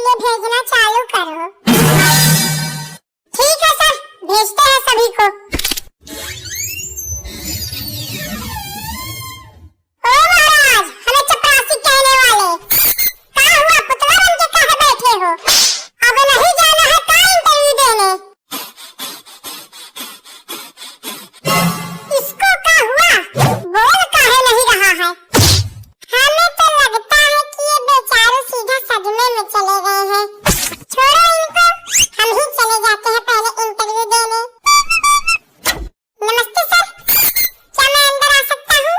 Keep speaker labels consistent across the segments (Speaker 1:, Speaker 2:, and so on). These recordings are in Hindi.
Speaker 1: ये भेजना चालू करो। ठीक है सर, भेजते हैं सभी को। ओ महाराज, हमें चपरासी कहने वाले, क्या हुआ? पुतला बन के कहाँ बैठे हो? अब नहीं जाना है क्या इंटरव्यू देने? इसको क्या हुआ? बोल काहे नहीं रहा है? हमें तो लगता है कि ये बेचारे सीधा सदमे में चले गए हैं। छोड़ो इनको, हम ही चले जाते हैं पहले इंटरव्यू देने। नमस्ते सर, क्या मैं अंदर आ सकता हूँ?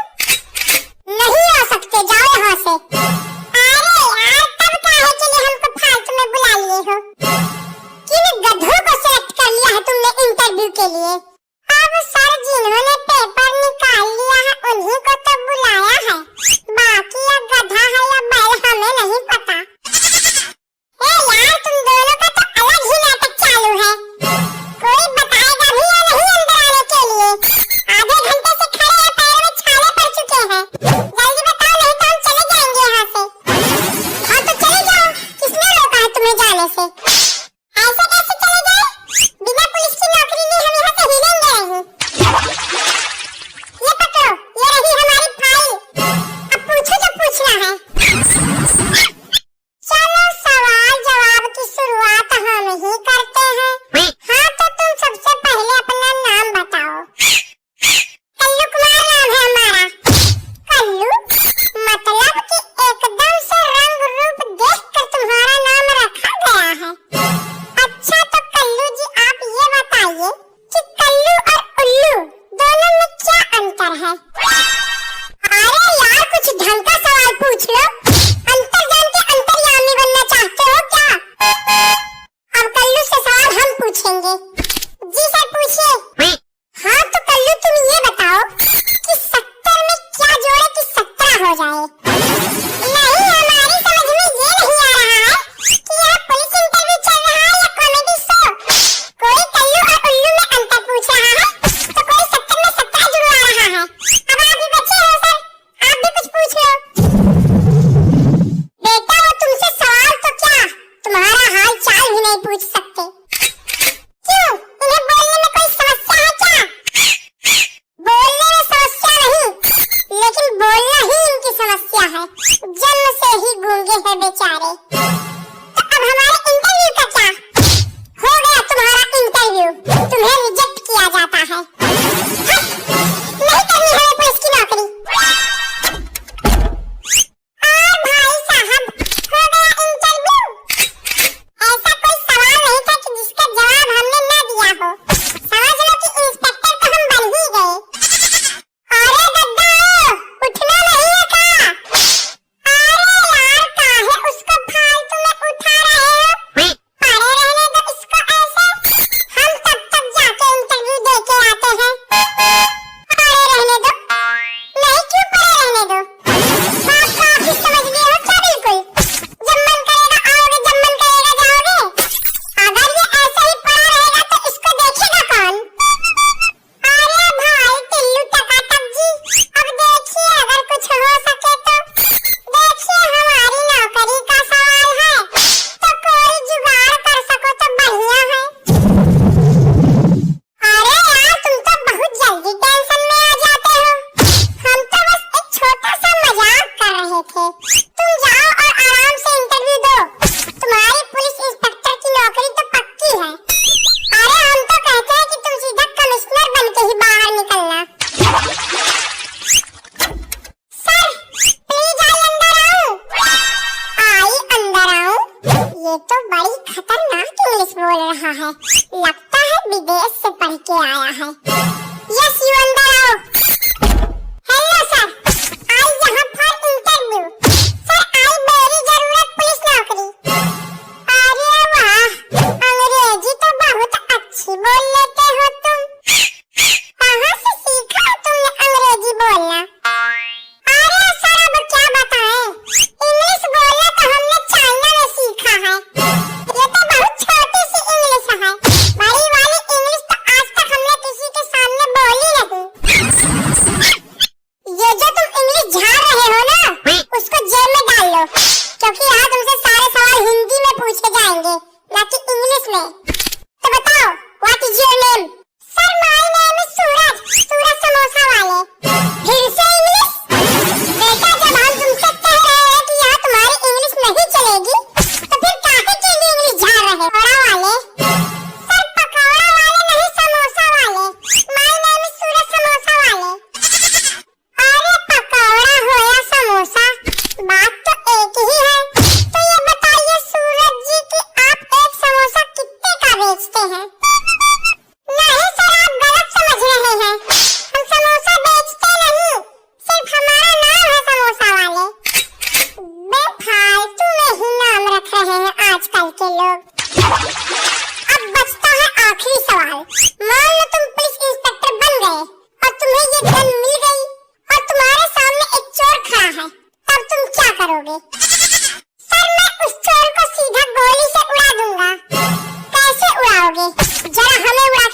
Speaker 1: नहीं आ सकते, जाओ यहाँ से। अरे यार, तब काहे के लिए हमको फालतू में बुला लिए हो? किन गधों को सेलेक्ट कर लिया है तुमने इंटरव्यू के लिए? अब सर जिन्होंने पेपर निकाल लिया है उन्हीं को तो बुलाया है, बाकी या गधा है या बैल हमें नहीं पता। ए यार, तुम दोनों का तो अलग ही नाटक चालू है। कोई बताएगा भी या नहीं अंदर आने के लिए? आधे घंटे से खड़े हैं, पैरों में छाले पड़ चुके हैं। जल्दी बताओ, नहीं तो हम चले जाएंगे यहाँ से। हाँ तो चले जाओ, किसने रोका है तुम्हें जाने से? ऐसे कैसे चले जाए? बिना पुलिस की नौकरी लिए हम यहाँ से हिलेंगे नहीं। ये पकड़ो, ये रही हमारी फाइल। अब पूछो जो पूछना है। चलो सवाल जवाब की शुरुआत हम ही करते हैं। हाँ तो तुम सबसे पहले अपना नाम बताओ। कल्लू कुमार नाम है हमारा। कल्लू मतलब कि एकदम से रंग रूप देखकर तुम्हारा नाम रखा गया है। अच्छा तो कल्लू जी, आप ये बताइए कि कल्लू और उल्लू दोनों में क्या अंतर है? अरे यार, कुछ ढंग का सवाल पूछ लो। अंतर जान के अंतर्यामी बनना चाहते हो क्या? अब कल्लू से सवाल हम पूछेंगे। जी सर, पूछिए। हाँ तो कल्लू, तुम ये बताओ कि 70 में क्या जोड़े कि 17 हो जाए? नहीं, हमारी समझ में ये नहीं आ रहा है कि यहाँ पुलिस इंटरव्यू चल रहा है या कॉमेडी शो। कोई कल्लू और उल्लू में अंतर पूछ रहा है तो कोई 70 में 17 जुड़वा रहा है। अब आप भी बचे हो सर, आप भी कुछ पूछ लो। बेटा, वो तुमसे सवाल तो क्या, तुम्हारा हाल चाल भी नहीं पूछ सकते। क्यों, इन्हें बोलने में कोई समस्या है क्या? बोलने में समस्या नहीं, लेकिन बोलना ही इनकी समस्या है। जन्म से ही गूंगे हैं बेचारे। तो अब हमारे इंटरव्यू का क्या? हो गया तुम्हारा इंटरव्यू, तुम्हें रिजेक्ट किया जाता है। नहीं करनी हमें पुलिस की नौकरी। और भाई साहब, हो गया इंटरव्यू। ऐसा कोई सवाल नहीं था कि जिसका जवाब हमने न दिया हो। समझ लो कि इंस्पेक्टर तो हम बन ही गए। अरे गद्दारो, उठना नहीं है क्या? अरे यार, काहे उसको फालतू में उठा रहे हो? पड़े रहने दो इसको ऐसे, हम तब तक जाके इंटरव्यू दे के आते हैं। पड़े रहने दो। नहीं, क्यों पड़े रहने दो? बात को आप ही समझ गए हो क्या? बिल्कुल, जब मन करेगा आओगे, जब मन करेगा जाओगे। अगर ये ऐसे ही पड़ा रहेगा तो इसको देखेगा कौन? अरे भाई टिल्लू टकाटक जी, अब देखिए, अगर कुछ हो सके तो देखिए। हमारी नौकरी का सवाल है, तो कोई जुगाड़ कर सको तो बढ़िया है। अरे यार, तुम तो बहुत जल्दी टेंशन में आ जाते हो। हम तो बस एक छोटा सा मजाक कर रहे थे। तुम जाओ और आराम से इंटरव्यू दो, तुम्हारी पुलिस इंस्पेक्टर की नौकरी तो पक्की है। अरे हम तो कहते हैं कि तुम सीधा कमिश्नर बन के ही बाहर निकलना। सर प्लीज आई अंदर आऊं? आई अंदर आऊं? ये तो बड़ी खतरनाक इंग्लिश बोल रहा है, लगता है विदेश से पढ़ के आया है। यस, यू अंदर आओ। हेलो सर, आई यहाँ फॉर इंटरव्यू। सर, आई मेरी जरूरत पुलिस नौकरी। अरे वाह, अंग्रेजी तो बहुत अच्छी बोल लेते हो तुम। कहाँ से सीखा तुमने अंग्रेजी बोलना? अरे सर, अब क्या बताएं, इंग्लिश बोलना तो हमने चाइना में सीखा है। ये तो बहुत छोटी सी इंग्लिश है, बड़ी वाली इंग्लिश तो आज तक हमने किसी के सामने बोली नहीं। ये जो तुम इंग्लिश झाड़ रहे हो ना, उसको आजकल के लोग। अब बचता है आखिरी सवाल। मान लो तुम पुलिस इंस्पेक्टर बन गए और तुम्हें ये गन मिल गई और तुम्हारे सामने एक चोर खड़ा है, तब तुम क्या करोगे? सर मैं उस चोर को सीधा गोली से उड़ा दूंगा। कैसे उड़ाओगे? जरा हमें उड़ा